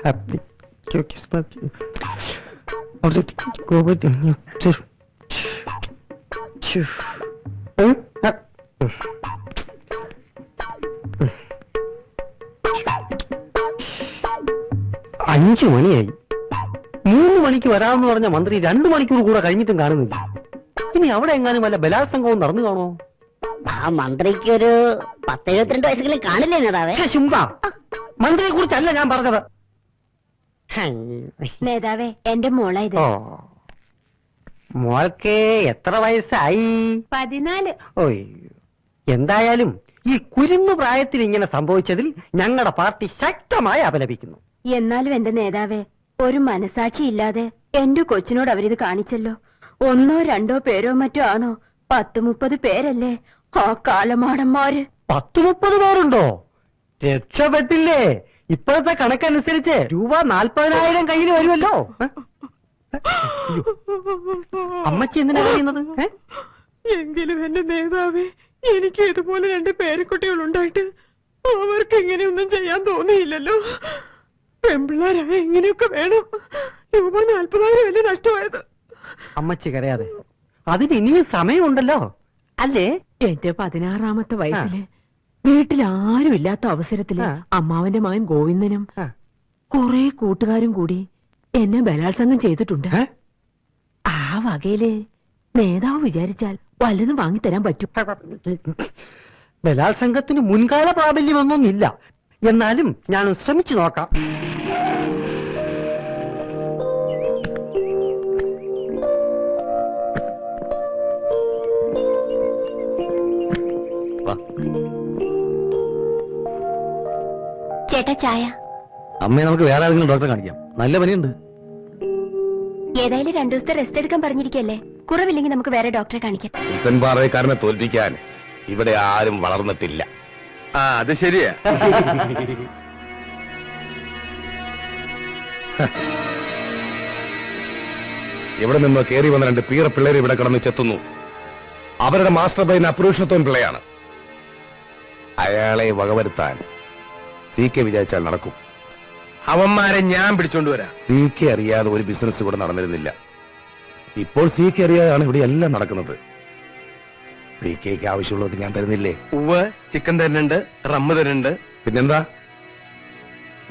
5 മണിയായി. 3 മണിക്ക് വരാമെന്ന് പറഞ്ഞ മന്ത്രി 2 മണിക്കൂർ കൂടെ കഴിഞ്ഞിട്ടും കാണുന്നില്ല. ഇനി അവിടെ എങ്ങാനും വല്ല ബലാത്സംഗവും നടന്നു കാണോ? ആ മന്ത്രിക്ക് ഒരു 10-72 വയസ്സെങ്കിലും കാണില്ലേ നേതാവേ? ശുംഭ, മന്ത്രിയെ കുറിച്ചല്ല ഞാൻ പറഞ്ഞത്. നേതാവേ, എന്റെ മോളായത്. മോൾക്ക് എത്ര വയസ്സായി? 14. ഓയ്, എന്തായാലും ഈ കുരുന്നു പ്രായത്തിൽ ഇങ്ങനെ സംഭവിച്ചതിൽ ഞങ്ങളുടെ പാർട്ടി ശക്തമായി അപലപിക്കുന്നു. എന്നാലും എന്റെ നേതാവേ, ഒരു മനസാക്ഷി ഇല്ലാതെ എന്റെ കൊച്ചിനോട് അവരിത് കാണിച്ചല്ലോ. 1 or 2 പേരോ മറ്റോ ആണോ? 10-30 പേരല്ലേ ആ കാലമാടന്മാര്. 10-30 പേരുണ്ടോ? രക്ഷപ്പെട്ടില്ലേ? ഇപ്പോഴത്തെ കണക്കനുസരിച്ച് രൂപ 40,000 കയ്യിൽ വരുമല്ലോ. അമ്മച്ചി എന്തിനാ പറയുന്നത്? എങ്കിലും എന്റെ നേതാവേ, എനിക്ക് ഇതുപോലെ 2 പേരക്കുട്ടികൾ ഉണ്ടായിട്ട് അവർക്ക് ഇങ്ങനെയൊന്നും ചെയ്യാൻ തോന്നിയില്ലല്ലോ. പെമ്പിള്ളാരായ ഇങ്ങനെയൊക്കെ വേണം. രൂപ 40,000 അല്ലേ നഷ്ടമായത്. അമ്മച്ചി കരയാതെ, അതിന് ഇനിയും സമയമുണ്ടല്ലോ അല്ലേ? എന്റെ 16ാമത്തെ വയസ്സില് വീട്ടിൽ ആരും ഇല്ലാത്ത അവസരത്തില് അമ്മാവന്റെ മകൻ ഗോവിന്ദനും കുറെ കൂട്ടുകാരും കൂടി എന്നെ ബലാത്സംഗം ചെയ്തിട്ടുണ്ട്. ആ വകയില് നേതാവ് വിചാരിച്ചാൽ വല്ലതും വാങ്ങിത്തരാൻ പറ്റും. ബലാത്സംഗത്തിന് മുൻകാല പ്രാബല്യമൊന്നുമില്ല. എന്നാലും ഞാൻ ശ്രമിച്ചു നോക്കാം. ചേട്ടാ ചായ. അമ്മയെ നമുക്ക് വേറെ ആരെങ്കിലും ഡോക്ടറെ കാണിക്കാം. നല്ല പനിയുണ്ട്. ഏതായാലും 2 ദിവസത്തെ റെസ്റ്റ് എടുക്കാൻ പറഞ്ഞിരിക്കല്ലേ. കുറവില്ലെങ്കിൽ നമുക്ക് വേറെ ഡോക്ടറെ കാണിക്കാം. പാറയക്കാരനെ തോൽപ്പിക്കാൻ ഇവിടെ ആരും വളർന്നിട്ടില്ല. അത് ശരിയാ. ഇവിടെ നിന്ന് കയറി വന്ന 2 പീറ പിള്ളേർ ഇവിടെ കിടന്ന് ചെത്തുന്നു. അവരുടെ മാസ്റ്റർ ബ്രെയിൻ അപുരുഷത്വൻ പിള്ളയാണ്. അയാളെ വകവരുത്താൻ CK വിചാരിച്ചാൽ നടക്കും. അവന്മാരെ ഞാൻ പിടിച്ചോണ്ട് വരാം. CK അറിയാതെ ഒരു ബിസിനസ് ഇവിടെ നടന്നിരുന്നില്ല. ഇപ്പോൾ CK അറിയാതാണ് ഇവിടെ എല്ലാം നടക്കുന്നത്. CKക്ക് ആവശ്യമുള്ളത് ഞാൻ തരുന്നില്ലേ? ഉവ്വ്, ചിക്കൻ തരുന്നുണ്ട്, റമ്മ് തരുന്നുണ്ട്. പിന്നെന്താ?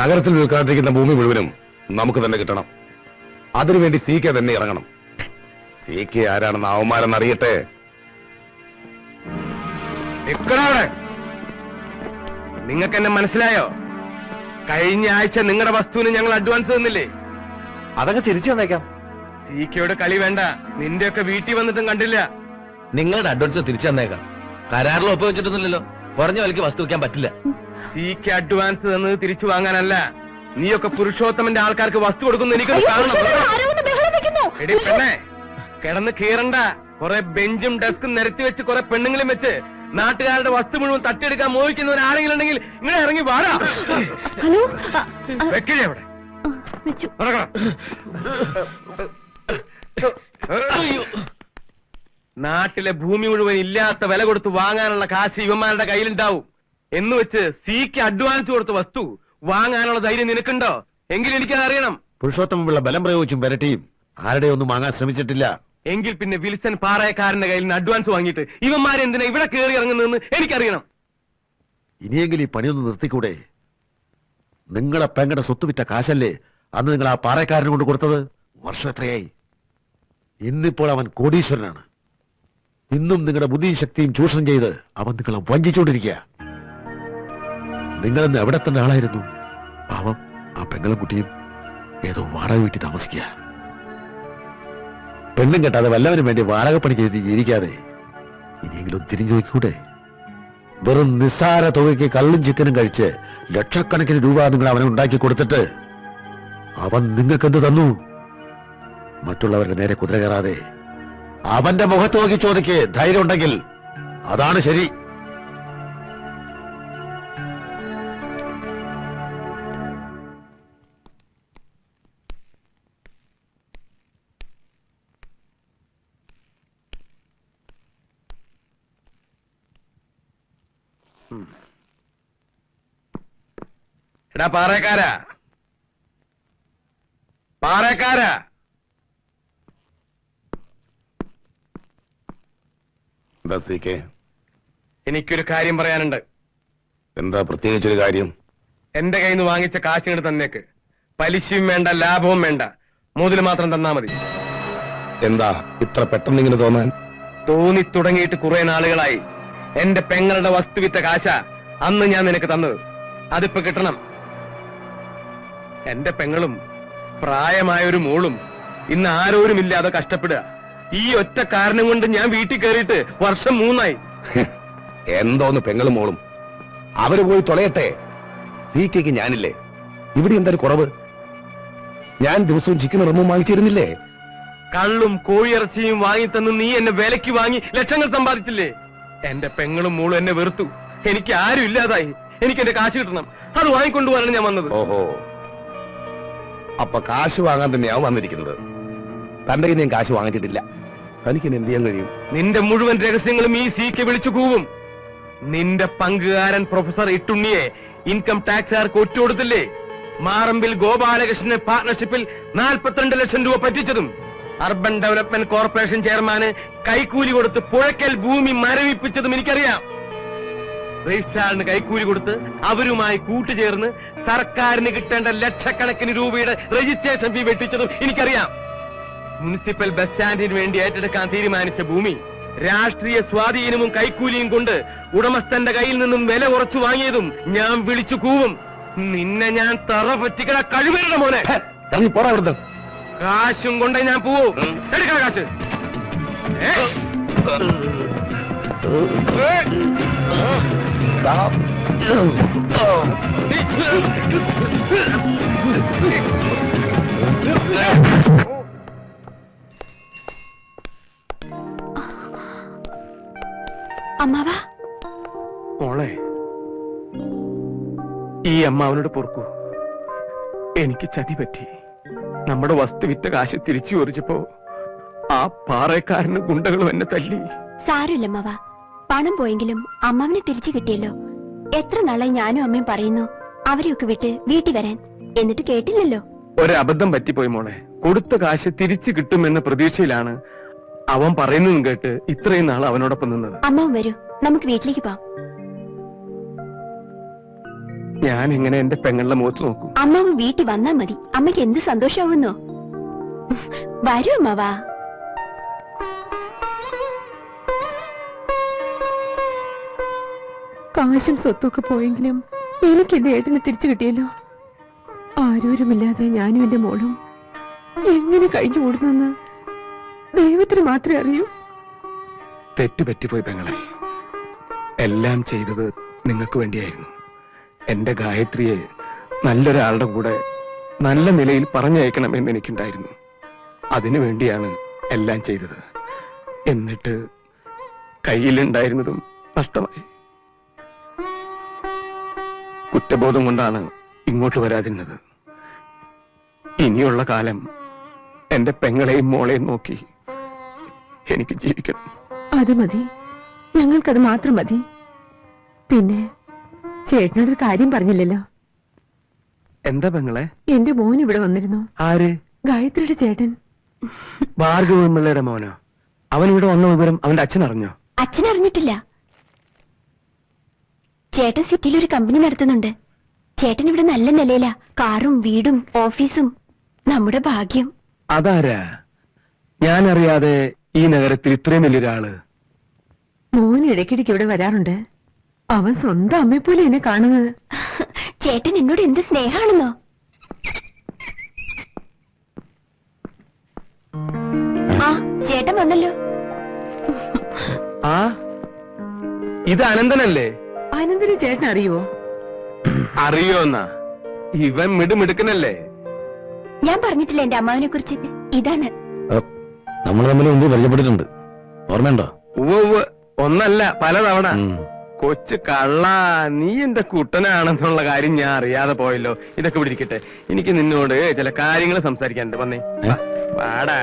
നഗരത്തിൽ വിൽക്കാതിരിക്കുന്ന ഭൂമി മുഴുവനും നമുക്ക് തന്നെ കിട്ടണം. അതിനുവേണ്ടി CK തന്നെ ഇറങ്ങണം. CK ആരാണെന്ന് അവന്മാരെന്നറിയട്ടെ. നിങ്ങൾക്ക് എന്നെ മനസ്സിലായോ? കഴിഞ്ഞ ആഴ്ച നിങ്ങളുടെ വസ്തുവിന് ഞങ്ങൾ അഡ്വാൻസ് തന്നില്ലേ? അതൊക്കെ തിരിച്ചു തന്നേക്കാം. CKയുടെ കളി വേണ്ട. നിന്റെയൊക്കെ വീട്ടിൽ വന്നിട്ടും കണ്ടില്ല. നിങ്ങളുടെ അഡ്വാൻസ് തിരിച്ചു തന്നേക്കാം. കരാറിൽ ഒപ്പ് വെച്ചിട്ടൊന്നുമില്ലല്ലോ. കുറഞ്ഞ വിലക്ക് വസ്തു വയ്ക്കാൻ പറ്റില്ല. CK അഡ്വാൻസ് തന്നത് തിരിച്ചു വാങ്ങാനല്ല. നീയൊക്കെ പുരുഷോത്തമന്റെ ആൾക്കാർക്ക് വസ്തു കൊടുക്കുന്നു. എനിക്കൊന്ന് കാണണം. എടി പെണ്ണേ, കിടന്ന് കീറണ്ട. കുറെ ബെഞ്ചും ഡെസ്കും നിരത്തി വെച്ച് കുറെ പെണ്ണുങ്ങളും വെച്ച് നാട്ടുകാരുടെ വസ്തു മുഴുവൻ തട്ടിയെടുക്കാൻ മോഹിക്കുന്ന ഒരാളെങ്കിലും ഉണ്ടെങ്കിൽ ഇങ്ങനെ ഇറങ്ങി വാടാ. ഹലോ, വെക്കിഴേ അവിടെ. നാട്ടിലെ ഭൂമി മുഴുവൻ ഇല്ലാത്ത വില കൊടുത്ത് വാങ്ങാനുള്ള കാശ് ഇവന്മാരുടെ കയ്യിലുണ്ടാവും എന്ന് വെച്ച് CK അഡ്വാൻസ് കൊടുത്ത വസ്തു വാങ്ങാനുള്ള ധൈര്യം നിനക്കുണ്ടോ? എങ്കിൽ എനിക്കത് അറിയണം. പുരുഷോത്തമുള്ള ബലം പ്രയോഗിച്ചും വരട്ടിയും ആരുടെ ഒന്നും വാങ്ങാൻ ശ്രമിച്ചിട്ടില്ല. എങ്കിൽ പിന്നെ വിൽസൺ പാറയക്കാരന്റെ കയ്യിൽ നിന്ന് അഡ്വാൻസ് വാങ്ങിയിട്ട് ഇവന്മാരെന്തിനാ ഇവിടെ കയറി ഇറങ്ങുന്നതെന്ന് എനിക്കറിയണം. ഇനിയെങ്കിലും ഈ പണിയൊന്ന് നിർത്തിക്കൂടെ? നിങ്ങളെ പെങ്ങടെ സ്വത്ത് വിറ്റ കാശല്ലേ അന്ന് നിങ്ങൾ ആ പാറയക്കാരന് കൊണ്ട് കൊടുത്തത്? വർഷം എത്രയായി? ഇന്നിപ്പോൾ അവൻ കോടീശ്വരനാണ്. ഇന്നും നിങ്ങളുടെ ബുദ്ധിയും ശക്തിയും ചൂഷണം ചെയ്ത് അവൻ നിങ്ങളെ വഞ്ചിച്ചുകൊണ്ടിരിക്കുക. നിങ്ങളെന്ന് എവിടെ തന്നെ ആളായിരുന്നു? പാവം ആ പെങ്ങളും കുട്ടിയും ഏതോ വാടക വീട്ടിൽ താമസിക്കുക. പെണ്ണും കെട്ടാതെ വല്ലവനും വേണ്ടി വാടകപ്പണി ചെയ്ത് ജീവിക്കാതെ ഇനിയെങ്കിലും തിരിഞ്ഞു നോക്കൂടെ? വെറും നിസ്സാര തുകയ്ക്ക് കള്ളും ചിക്കനും കഴിച്ച് ലക്ഷക്കണക്കിന് രൂപ നിങ്ങൾ അവനെ ഉണ്ടാക്കി കൊടുത്തിട്ട് അവൻ നിങ്ങൾക്കെന്ത് തന്നു? മറ്റുള്ളവരുടെ നേരെ കുതിര കയറാതെ അവന്റെ മുഖത്ത് നോക്കി ചോദിക്ക്. ധൈര്യം ഉണ്ടെങ്കിൽ അതാണ് ശരി. എടാ പാറയക്കാരാ, പാറക്കാരാ. എന്താ സീക്കെ? എനിക്കൊരു കാര്യം പറയാനുണ്ട്. എന്താ പ്രത്യേകിച്ചൊരു കാര്യം? എന്റെ കയ്യിൽ നിന്ന് വാങ്ങിച്ച കാശിങ്ങട് തന്നേക്ക്. പലിശയും വേണ്ട, ലാഭവും വേണ്ട, മുതൽ മാത്രം തന്നാ മതി. എന്താ ഇത്ര പെട്ടെന്ന് ഇങ്ങനെ തോന്നാൻ? തോന്നി തുടങ്ങിയിട്ട് കുറെ നാളുകളായി. എന്റെ പെങ്ങളുടെ വസ്തുവിറ്റ കാശ അന്ന് ഞാൻ നിനക്ക് തന്നത്. അതിപ്പോ കിട്ടണം. എന്റെ പെങ്ങളും പ്രായമായൊരു മോളും ഇന്ന് ആരോരുമില്ലാതെ കഷ്ടപ്പെടുക. ഈ ഒറ്റ കാരണം കൊണ്ട് ഞാൻ വീട്ടിൽ കയറിയിട്ട് വർഷം 3 ആയി. എന്തോന്ന് പെങ്ങളും മോളും? അവര് പോയി തൊലയട്ടെ. സീക്കയ്ക്ക് ഞാനില്ലേ? ഇവിടെ എന്തൊരു കുറവ്? ഞാൻ ദിവസവും ചിക്കൻ റമ്മും വാങ്ങിച്ചിരുന്നില്ലേ? കള്ളും കോഴിയിറച്ചിയും വാങ്ങിത്തന്ന് നീ എന്നെ വിലയ്ക്ക് വാങ്ങി ലക്ഷങ്ങൾ സമ്പാദിച്ചില്ലേ? എന്റെ പെങ്ങളും മോളും എന്നെ വെറുത്തു. എനിക്ക് ആരും ഇല്ലാതായി. എനിക്ക് എന്റെ കാശ് കിട്ടണം. അത് വാങ്ങിക്കൊണ്ടുപോകാനാണ് ഞാൻ വന്നത്. ഓഹോ, അപ്പൊ കാശ് വാങ്ങാൻ തന്നെയാവും വന്നിരിക്കുന്നത്. തന്റെ കയ്യിൽ ഞാൻ കാശ് വാങ്ങിച്ചിട്ടില്ല. തനിക്ക് എന്ത് ചെയ്യാൻ കഴിയും? നിന്റെ മുഴുവൻ രഹസ്യങ്ങളും ഈ സീക്ക് വിളിച്ചു കൂവും. നിന്റെ പങ്കുകാരൻ പ്രൊഫസർ ഇട്ടുണ്ണിയെ ഇൻകം ടാക്സുകാർക്ക് ഒറ്റുകൊടുത്തില്ലേ? മാറമ്പിൽ ഗോപാലകൃഷ്ണന് പാർട്ണർഷിപ്പിൽ 42 ലക്ഷം രൂപ പറ്റിച്ചതും അർബൻ ഡെവലപ്മെന്റ് കോർപ്പറേഷൻ ചെയർമാന് കൈക്കൂലി കൊടുത്ത് പുഴയ്ക്കൽ ഭൂമി മരവിപ്പിച്ചതും എനിക്കറിയാം. രജിസ്ട്രാറിന് കൈക്കൂലി കൊടുത്ത് അവരുമായി കൂട്ടുചേർന്ന് സർക്കാരിന് കിട്ടേണ്ട ലക്ഷക്കണക്കിന് രൂപയുടെ രജിസ്ട്രേഷൻ ഫീ വെട്ടിച്ചതും എനിക്കറിയാം. മുനിസിപ്പൽ ബസ് സ്റ്റാൻഡിന് വേണ്ടി ഏറ്റെടുക്കാൻ തീരുമാനിച്ച ഭൂമി രാഷ്ട്രീയ സ്വാധീനവും കൈക്കൂലിയും കൊണ്ട് ഉടമസ്ഥന്റെ കയ്യിൽ നിന്നും വില കുറച്ചു വാങ്ങിയതും ഞാൻ വിളിച്ചു കൂവും. നിന്നെ ഞാൻ തറ പറ്റിക്കണ കഴിവരുടെ മോനെ. ഇറങ്ങി പോടാ അവിടുന്ന്. കാശും കൊണ്ടേ ഞാൻ പോവും. എടുക്കണ കാശ്. അമ്മാവാ, മോളെ, ഈ അമ്മാവനോട് പൊറുക്കൂ. എനിക്ക് ചതി പറ്റി. നമ്മുടെ വസ്തു വിറ്റ കാശ് തിരിച്ചു ചോദിച്ചപ്പോ ആ പാറക്കാരന് ഗുണ്ടകളും എന്നെ തല്ലി. സാരമില്ല അമ്മാവാ, പണം പോയെങ്കിലും അമ്മാവിനെ തിരിച്ചു കിട്ടിയല്ലോ. എത്ര നാളായി ഞാനും അമ്മയും പറയുന്നു അവരെയൊക്കെ വിട്ട് വീട്ടിൽ വരാൻ. എന്നിട്ട് കേട്ടില്ലല്ലോ. ഒരബദ്ധം പറ്റിപ്പോയി മോളെ. കൊടുത്ത കാശ് തിരിച്ചു കിട്ടുമെന്ന പ്രതീക്ഷയിലാണ് അവൻ പറയുന്നതും കേട്ട് ഇത്രയും നാൾ അവനോടൊപ്പം നിന്നത്. അമ്മാവൻ വരൂ, നമുക്ക് വീട്ടിലേക്ക് പോവാം. ഞാൻ എങ്ങനെ എന്റെ പെങ്ങളുടെ മുഖത്ത് നോക്കും? അമ്മാവൻ വീട്ടിൽ വന്നാ മതി. അമ്മയ്ക്ക് എന്ത് സന്തോഷാവുന്നോ. വരൂ അമ്മാവാ. കാശും സ്വത്തൊക്കെ പോയെങ്കിലും എനിക്ക് എന്റെ ഏട്ടനെ തിരിച്ചു കിട്ടിയല്ലോ. ആരോരുമില്ലാതെ ഞാനും എന്റെ മോളും എങ്ങനെ കഴിഞ്ഞു കൂടുന്നെന്ന് ദൈവത്തിന് മാത്രമേ അറിയൂ. തെറ്റ് പറ്റിപ്പോയി പെങ്ങളെ. എല്ലാം ചെയ്തത് നിങ്ങൾക്ക് വേണ്ടിയായിരുന്നു. എന്റെ ഗായത്രിയെ നല്ലൊരാളുടെ കൂടെ നല്ല നിലയിൽ പറഞ്ഞയക്കണമെന്ന് എനിക്കുണ്ടായിരുന്നു. അതിനു വേണ്ടിയാണ് എല്ലാം ചെയ്തത്. എന്നിട്ട് കയ്യിലുണ്ടായിരുന്നതും നഷ്ടമായി. കുറ്റബോധം കൊണ്ടാണ് ഇങ്ങോട്ട് വരാതിരുന്നത്. ഇനിയുള്ള കാലം എന്റെ പെങ്ങളെയും മോളെയും നോക്കി എനിക്ക് ജീവിക്കണം. അത് മതി, ഞങ്ങൾക്കത് മാത്രം മതി. പിന്നെ ചേട്ടനോടൊരു കാര്യം പറഞ്ഞില്ലല്ലോ. എന്താ പെങ്ങളെ? എന്റെ മോൻ ഇവിടെ വന്നിരുന്നു. ആര്? ഗായത്രിയുടെ ചേട്ടൻ. ഭാർഗവപിള്ളയുടെ മോനോ? അവൻ ഇവിടെ വന്ന വിവരം അവന്റെ അച്ഛൻ അറിഞ്ഞോ? അച്ഛൻ അറിഞ്ഞിട്ടില്ല. ചേട്ടൻ സിറ്റിയിൽ ഒരു കമ്പനി നടത്തുന്നുണ്ട്. ചേട്ടൻ ഇവിടെ നല്ല നിലയിലാ. കാറും വീടും ഓഫീസും. നമ്മുടെ ഭാഗ്യം. അതാരാ? ഞാൻ അറിയാതെ ഈ നഗരത്തിൽ ഇത്രയും വലിയൊരാള്. മോൻ ഇടയ്ക്കിടയ്ക്ക് ഇവിടെ വരാറുണ്ട്. അവൻ സ്വന്തം അമ്മയെ പോലെ എന്നെ കാണുന്നത്. ചേട്ടൻ എന്നോട് എന്ത് സ്നേഹാണെന്നോ. ആ ചേട്ടൻ വന്നല്ലോ. ആ, ഇത് അനന്തനല്ലേ? അനന്തന് ചേട്ടൻ അറിയുവോ? അറിയോന്നാ? ഇവൻ മിടുമിടുക്കനല്ലേ? ഞാൻ പറഞ്ഞിട്ടില്ല എന്റെ അമ്മാവിനെ കുറിച്ച്. ഇതാണ്. നമ്മൾ തമ്മിൽ മുമ്പ് പരിചയപ്പെട്ടിട്ടുണ്ട്, ഓർമ്മയുണ്ടോ? ഉവ്വ്, ഒന്നല്ല പലതവണ. കൊച്ചു കള്ള, നീ എന്റെ കുട്ടനാണെന്നുള്ള കാര്യം ഞാൻ അറിയാതെ പോയല്ലോ. ഇതൊക്കെ ഇവിടെ ഇരിക്കട്ടെ, എനിക്ക് നിന്നോട് ചില കാര്യങ്ങൾ സംസാരിക്കാനുണ്ട്. വന്നേ, വാടാ.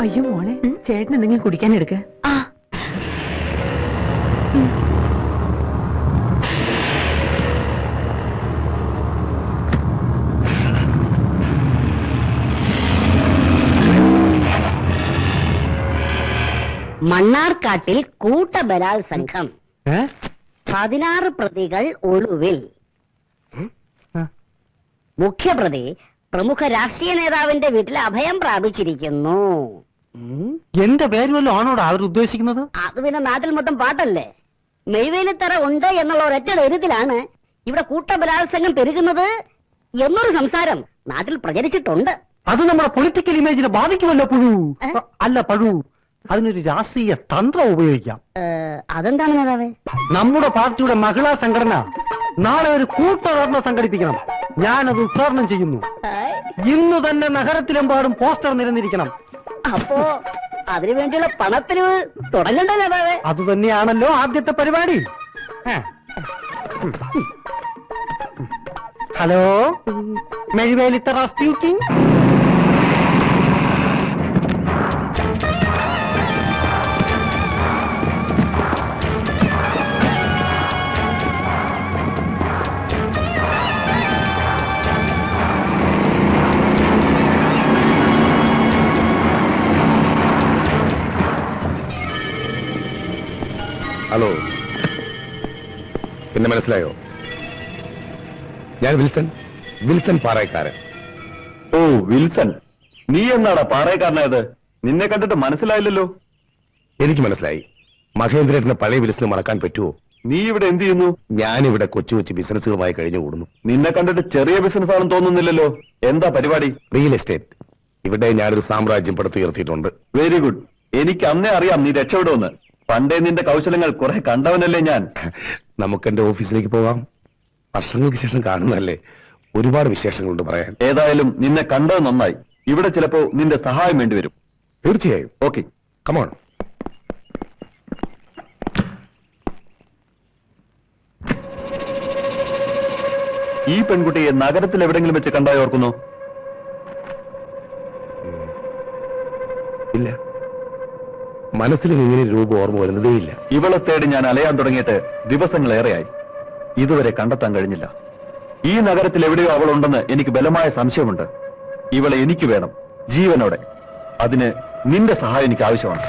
അയ്യോ മോളെ, ചേട്ടൻ എന്തെങ്കിലും കുടിക്കാൻ എടുക്ക. ആ മണ്ണാർക്കാട്ടിൽ കൂട്ടബലാത്സംഗം 16 പ്രതികൾ ഒളിവിൽ. മുഖ്യപ്രതി പ്രമുഖ രാഷ്ട്രീയ നേതാവിന്റെ വീട്ടിൽ അഭയം പ്രാപിച്ചിരിക്കുന്നു. എന്റെ പേര് വല്ലതും ആണോടാ അവർ ഉദ്ദേശിക്കുന്നത്? അത് പിന്നെ നാട്ടിൽ മൊത്തം പാട്ടല്ലേ. മെഴുവേലിത്തറ ഉണ്ട് എന്നുള്ള ഒരൊറ്റ ധൈര്യത്തിലാണ് ഇവിടെ കൂട്ടബലാത്സംഗം പെരുകുന്നത് എന്നൊരു സംസാരം നാട്ടിൽ പ്രചരിച്ചിട്ടുണ്ട്. അത് നമ്മുടെ പൊളിറ്റിക്കൽ ഇമേജിനെ ബാധിക്കുമല്ലോ പുഴു. അല്ല പഴു, അതിനൊരു രാഷ്ട്രീയ തന്ത്രം ഉപയോഗിക്കാം. അതെന്താണ് നേതാവേ? നമ്മുടെ പാർട്ടിയുടെ മഹിളാ സംഘടന നാളെ ഒരു കൂട്ടധർണ സംഘടിപ്പിക്കണം. ഞാനത് ഉദ്ഘാടനം ചെയ്യുന്നു. ഇന്ന് തന്നെ നഗരത്തിലെമ്പാടും പോസ്റ്റർ നിരന്നിരിക്കണം. അപ്പോ അതിനു വേണ്ടിയുള്ള പണത്തിന് തുടങ്ങണ്ടേ നേതാവേ? അത് തന്നെയാണല്ലോ ആദ്യത്തെ പരിപാടി. Hello, Mezhuvelithara speaking. ഹലോ, പിന്നെ മനസ്സിലായോ? ഞാൻ വിൽസൺ പാറയക്കാരൻ. ഓ വിൽസൺ, നീ എന്നാടാ പാറയക്കാരനായത്? നിന്നെ കണ്ടിട്ട് മനസ്സിലായില്ലല്ലോ. എനിക്ക് മനസ്സിലായി. മഹേന്ദ്രേട്ടന് പഴയ വിൽസന് മറക്കാൻ പറ്റുമോ? നീ ഇവിടെ എന്ത് ചെയ്യുന്നു? ഞാനിവിടെ കൊച്ചു കൊച്ചു ബിസിനസ്സുകളുമായി കഴിഞ്ഞുകൂടുന്നു. നിന്നെ കണ്ടിട്ട് ചെറിയ ബിസിനസ് ആണെന്ന് തോന്നുന്നില്ലല്ലോ. എന്താ പരിപാടി? Real estate. ഇവിടെ ഞാനൊരു സാമ്രാജ്യം പടുത്തുയർത്തിയിട്ടുണ്ട്. Very good. എനിക്ക് അന്നേ അറിയാം നീ രക്ഷപ്പെടുമെന്ന്. പണ്ടേ നിന്റെ കൗശലങ്ങൾ കുറെ കണ്ടവനല്ലേ ഞാൻ. നമുക്കെന്റെ ഓഫീസിലേക്ക് പോകാം. വർഷങ്ങൾക്ക് ശേഷം കാണുന്നതല്ലേ, ഒരുപാട് വിശേഷങ്ങളുണ്ട് പറയാൻ. ഏതായാലും നിന്നെ കണ്ടത് നന്നായി. ഇവിടെ ചിലപ്പോ നിന്റെ സഹായം വേണ്ടിവരും. തീർച്ചയായും. Okay, come on. ഈ പെൺകുട്ടിയെ നഗരത്തിൽ എവിടെങ്കിലും വെച്ച് കണ്ടായി ഓർക്കുന്നു? ഇല്ല, മനസ്സിലും ഇങ്ങനെ രൂപം ഓർമ്മ വരുന്നതേയില്ല. ഇവളെ തേടി ഞാൻ അലയാൻ തുടങ്ങിയിട്ട് ദിവസങ്ങളേറെയായി. ഇതുവരെ കണ്ടെത്താൻ കഴിഞ്ഞില്ല. ഈ നഗരത്തിൽ എവിടെയോ അവളുണ്ടെന്ന് എനിക്ക് ബലമായ സംശയമുണ്ട്. ഇവളെ എനിക്ക് വേണം, ജീവനോടെ. അതിന് നിന്റെ സഹായം എനിക്ക് ആവശ്യമാണ്.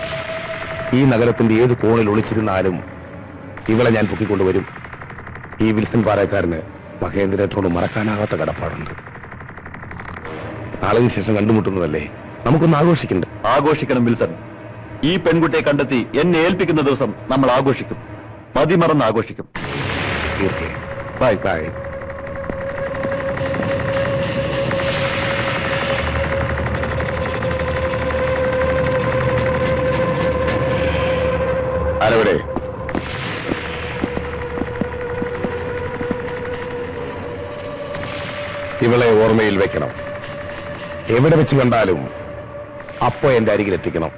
ഈ നഗരത്തിന്റെ ഏത് കോണിൽ ഒളിച്ചിരുന്നാലും ഇവളെ ഞാൻ പൊക്കിക്കൊണ്ടുവരും. ഈ വിൽസൺ പാറയക്കാരന് മഹേന്ദ്രനോട് മറക്കാനാകാത്ത കടപ്പാടുണ്ട്. നാളിന് ശേഷം കണ്ടുമുട്ടുന്നതല്ലേ, നമുക്കൊന്ന് ആഘോഷിക്കണ്ട. ആഘോഷിക്കണം വിൽസൺ. ഈ പെൺകുട്ടിയെ കണ്ടെത്തി എന്നെ ഏൽപ്പിക്കുന്ന ദിവസം നമ്മൾ ആഘോഷിക്കും. മതിമറന്ന് ആഘോഷിക്കും. തീർച്ചയായും. Bye bye. ആരവിടെ? ഇവളെ ഓർമ്മയിൽ വെക്കണം. എവിടെ വെച്ച് കണ്ടാലും അപ്പോ എന്റെ അരികിലെത്തിക്കണം.